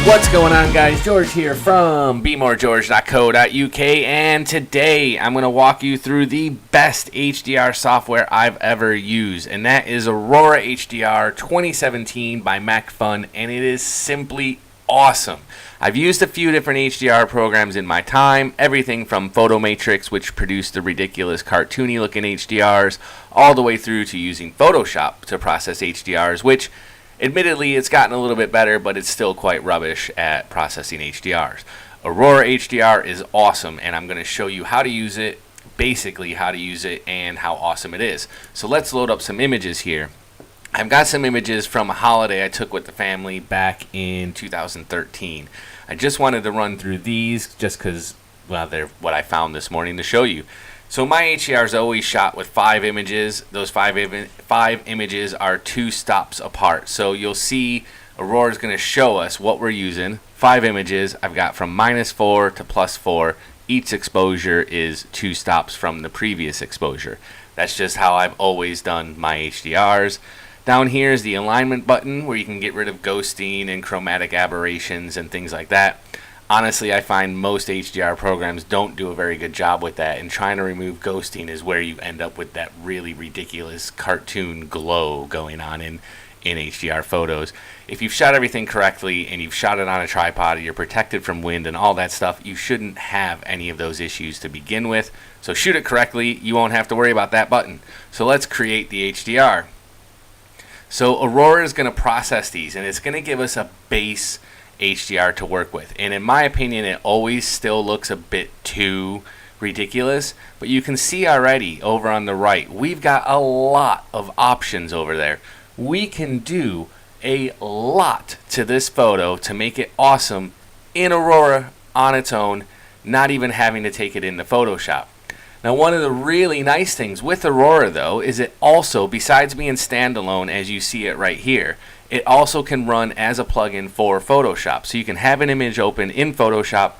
What's going on, guys? George here from bemoregeorge.co.uk, and today I'm going to walk you through the best HDR software I've ever used, and that is Aurora HDR 2017 by Macphun, and it is simply awesome. I've used a few different HDR programs in my time, everything from Photomatrix, which produced the ridiculous cartoony looking HDRs, all the way through to using Photoshop to process HDRs, which admittedly, it's gotten a little bit better, but it's still quite rubbish at processing HDRs. Aurora HDR is awesome, and I'm going to show you how to use it, basically how to use it, and how awesome it is. So let's load up some images here. I've got some images from a holiday I took with the family back in 2013. I just wanted to run through these just because, well, they're what I found this morning to show you. So my HDR is always shot with 5 images. Those five images are 2 stops apart. So you'll see Aurora is going to show us what we're using. 5 images. I've got from -4 to +4. Each exposure is 2 stops from the previous exposure. That's just how I've always done my HDRs. Down here is the alignment button where you can get rid of ghosting and chromatic aberrations and things like that. Honestly, I find most HDR programs don't do a very good job with that, and trying to remove ghosting is where you end up with that really ridiculous cartoon glow going on in HDR photos. If you've shot everything correctly and you've shot it on a tripod, you're protected from wind and all that stuff, you shouldn't have any of those issues to begin with. So shoot it correctly, you won't have to worry about that button. So let's create the HDR. So Aurora is going to process these, and it's going to give us a base HDR to work with, and in my opinion it always still looks a bit too ridiculous, but you can see already over on the right we've got a lot of options over there. We can do a lot to this photo to make it awesome in Aurora on its own, not even having to take it into Photoshop. Now, one of the really nice things with Aurora though is it also, besides being standalone as you see it right here, it also can run as a plugin for Photoshop. So you can have an image open in Photoshop,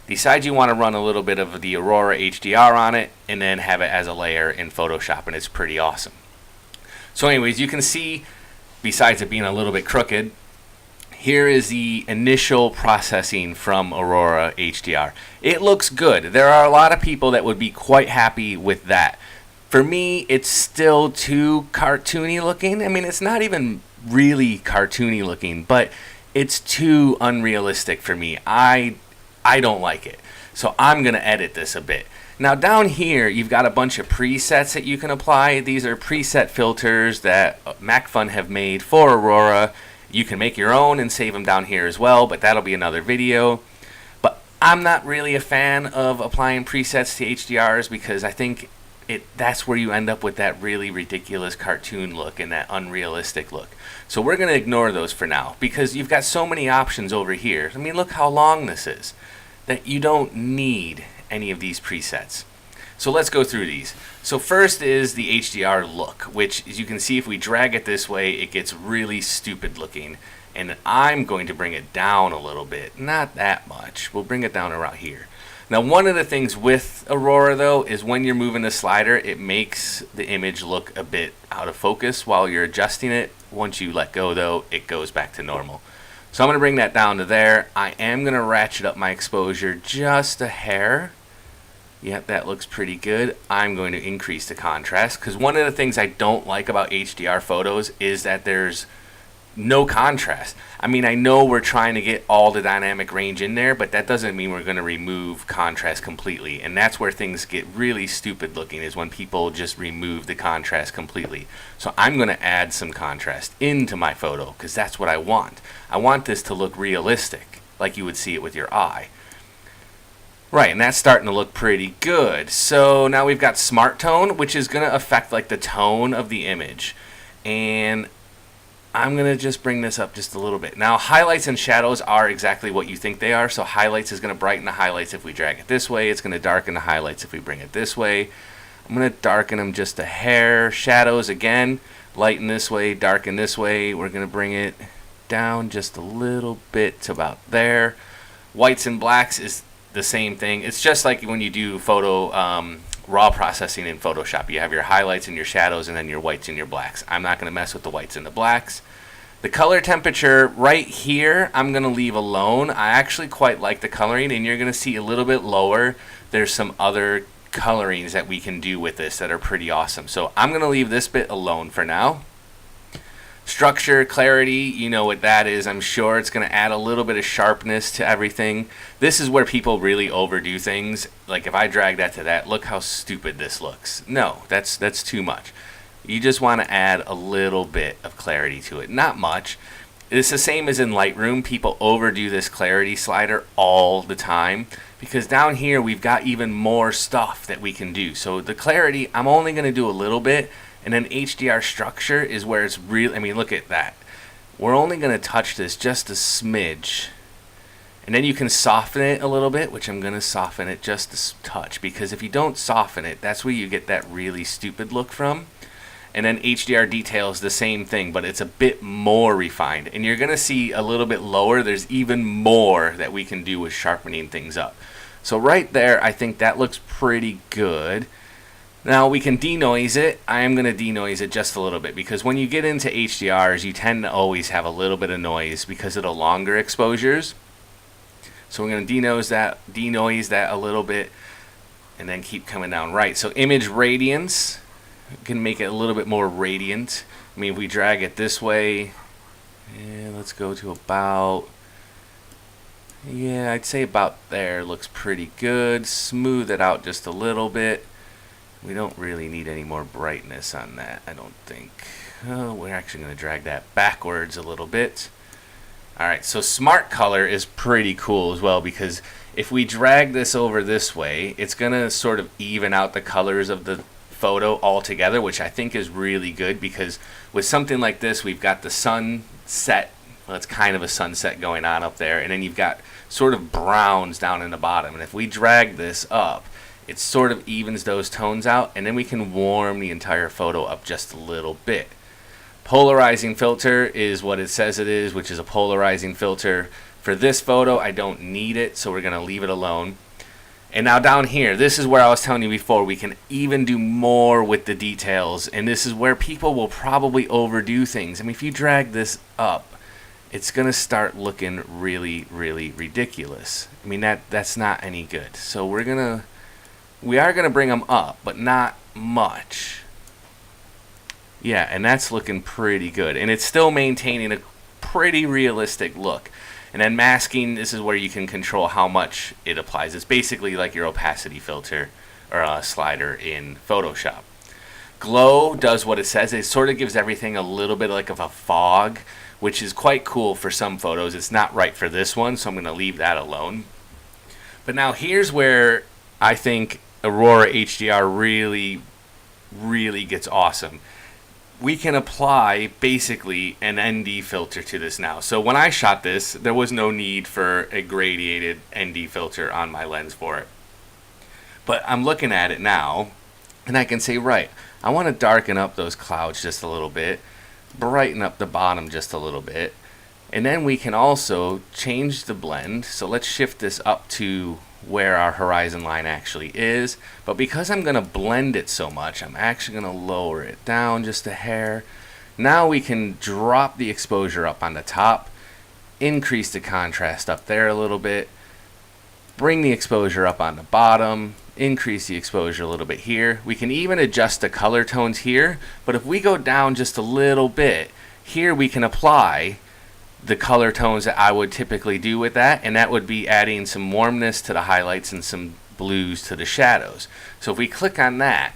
decide you want to run a little bit of the Aurora HDR on it, and then have it as a layer in Photoshop, and it's pretty awesome. So anyways, you can see, besides it being a little bit crooked, here is the initial processing from Aurora HDR. It looks good. There are a lot of people that would be quite happy with that. For me, it's still too cartoony looking. I mean, it's not even really cartoony looking, but it's too unrealistic for me. I don't like it. So I'm going to edit this a bit. Now down here, you've got a bunch of presets that you can apply. These are preset filters that Macphun have made for Aurora. You can make your own and save them down here as well, but that'll be another video. But I'm not really a fan of applying presets to HDRs because I think that's where you end up with that really ridiculous cartoon look and that unrealistic look. So we're going to ignore those for now because you've got so many options over here. I mean, look how long this is, that you don't need any of these presets. So let's go through these. So first is the HDR look, which as you can see, if we drag it this way, it gets really stupid looking. And I'm going to bring it down a little bit, not that much. We'll bring it down around here. Now, one of the things with Aurora though is when you're moving the slider, it makes the image look a bit out of focus while you're adjusting it. Once you let go though, it goes back to normal. So I'm going to bring that down to there. I am going to ratchet up my exposure just a hair. Yep, that looks pretty good. I'm going to increase the contrast because one of the things I don't like about HDR photos is that there's no contrast. I mean, I know we're trying to get all the dynamic range in there, but that doesn't mean we're going to remove contrast completely. And that's where things get really stupid looking, is when people just remove the contrast completely. So I'm going to add some contrast into my photo because that's what I want. I want this to look realistic, like you would see it with your eye. Right, and that's starting to look pretty good. So now we've got Smart Tone, which is going to affect like the tone of the image. And I'm going to just bring this up just a little bit. Now, highlights and shadows are exactly what you think they are. So highlights is going to brighten the highlights if we drag it this way. It's going to darken the highlights if we bring it this way. I'm going to darken them just a hair. Shadows, again, lighten this way, darken this way. We're going to bring it down just a little bit to about there. Whites and blacks is the same thing. It's just like when you do photo raw processing in Photoshop. You have your highlights and your shadows and then your whites and your blacks. I'm not going to mess with the whites and the blacks. The color temperature right here, I'm going to leave alone. I actually quite like the coloring, and you're going to see a little bit lower. There's some other colorings that we can do with this that are pretty awesome. So I'm going to leave this bit alone for now. Structure, clarity, you know what that is. I'm sure it's going to add a little bit of sharpness to everything. This is where people really overdo things. Like if I drag that to that, look how stupid this looks. No, that's too much. You just want to add a little bit of clarity to it. Not much. It's the same as in Lightroom. People overdo this clarity slider all the time because down here we've got even more stuff that we can do. So the clarity, I'm only going to do a little bit, and then HDR structure is where it's really, I mean, look at that. We're only going to touch this just a smidge. And then you can soften it a little bit, which I'm going to soften it just a touch, because if you don't soften it, that's where you get that really stupid look from. And then HDR detail is the same thing, but it's a bit more refined. And you're going to see a little bit lower, there's even more that we can do with sharpening things up. So right there, I think that looks pretty good. Now we can denoise it. I am going to denoise it just a little bit, because when you get into HDRs, you tend to always have a little bit of noise because of the longer exposures. So we're going to denoise that a little bit, and then keep coming down. Right, so image radiance. Can make it a little bit more radiant. I mean, if we drag it this way, and let's go to about, yeah, I'd say about there. Looks pretty good. Smooth it out just a little bit. We don't really need any more brightness on that, I don't think. Oh, we're actually going to drag that backwards a little bit. Alright, so smart color is pretty cool as well, because if we drag this over this way, it's going to sort of even out the colors of the photo altogether, which I think is really good, because with something like this, we've got the sunset. Well, it's kind of a sunset going on up there, and then you've got sort of browns down in the bottom. And if we drag this up, it sort of evens those tones out, and then we can warm the entire photo up just a little bit. Polarizing filter is what it says it is, which is a polarizing filter. For this photo, I don't need it, so we're going to leave it alone. And now down here, this is where I was telling you before, we can even do more with the details, and this is where people will probably overdo things. I mean, if you drag this up, it's going to start looking really, really ridiculous. I mean, that's not any good. So we are going to bring them up, but not much. Yeah, and that's looking pretty good, and it's still maintaining a pretty realistic look. And then masking, this is where you can control how much it applies. It's basically like your opacity filter or a slider in Photoshop. Glow does what it says. It sort of gives everything a little bit like of a fog, which is quite cool for some photos. It's not right for this one, so I'm going to leave that alone. But now here's where I think Aurora HDR really, really gets awesome. We can apply basically an ND filter to this now. So when I shot this, there was no need for a gradiated ND filter on my lens for it. But I'm looking at it now, and I can say, right, I want to darken up those clouds just a little bit, brighten up the bottom just a little bit, and then we can also change the blend. So let's shift this up to where our horizon line actually is, but because I'm going to blend it so much, I'm actually going to lower it down just a hair. Now we can drop the exposure up on the top, increase the contrast up there a little bit, bring the exposure up on the bottom, increase the exposure a little bit here. We can even adjust the color tones here, but if we go down just a little bit, here we can apply the color tones that I would typically do with that, and that would be adding some warmness to the highlights and some blues to the shadows. So if we click on that,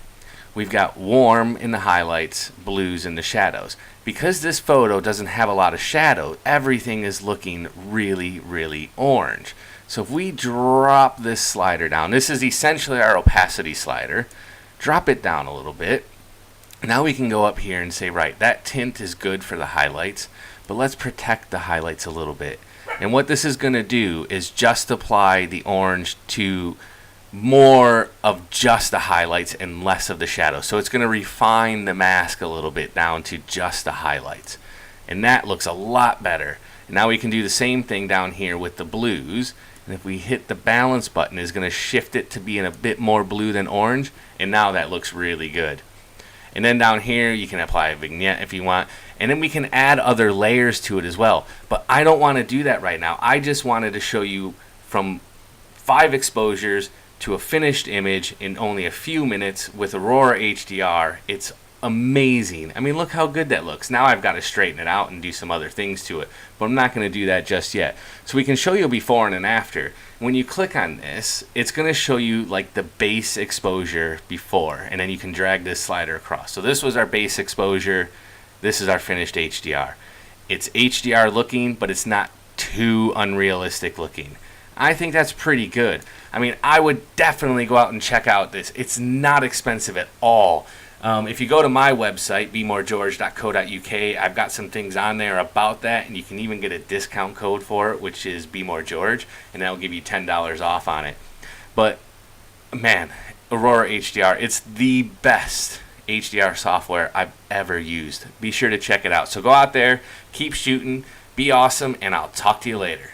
we've got warm in the highlights, blues in the shadows. Because this photo doesn't have a lot of shadow, everything is looking really, really orange. So if we drop this slider down, this is essentially our opacity slider, drop it down a little bit. Now we can go up here and say, right, that tint is good for the highlights, but let's protect the highlights a little bit. And what this is going to do is just apply the orange to more of just the highlights and less of the shadow. So it's going to refine the mask a little bit down to just the highlights. And that looks a lot better. And now we can do the same thing down here with the blues. And if we hit the balance button, it's going to shift it to being a bit more blue than orange. And now that looks really good. And then down here, you can apply a vignette if you want. And then we can add other layers to it as well. But I don't want to do that right now. I just wanted to show you from 5 exposures to a finished image in only a few minutes with Aurora HDR. It's amazing. I mean, look how good that looks. Now I've got to straighten it out and do some other things to it, but I'm not going to do that just yet. So we can show you a before and an after. When you click on this, it's going to show you like the base exposure before, and then you can drag this slider across. So this was our base exposure. This is our finished HDR. It's HDR looking, but it's not too unrealistic looking. I think that's pretty good. I mean, I would definitely go out and check out this. It's not expensive at all. If you go to my website, bemoregeorge.co.uk, I've got some things on there about that, and you can even get a discount code for it, which is bemoregeorge, and that'll give you $10 off on it. But man, Aurora HDR, it's the best HDR software I've ever used. Be sure to check it out. So go out there, keep shooting, be awesome, and I'll talk to you later.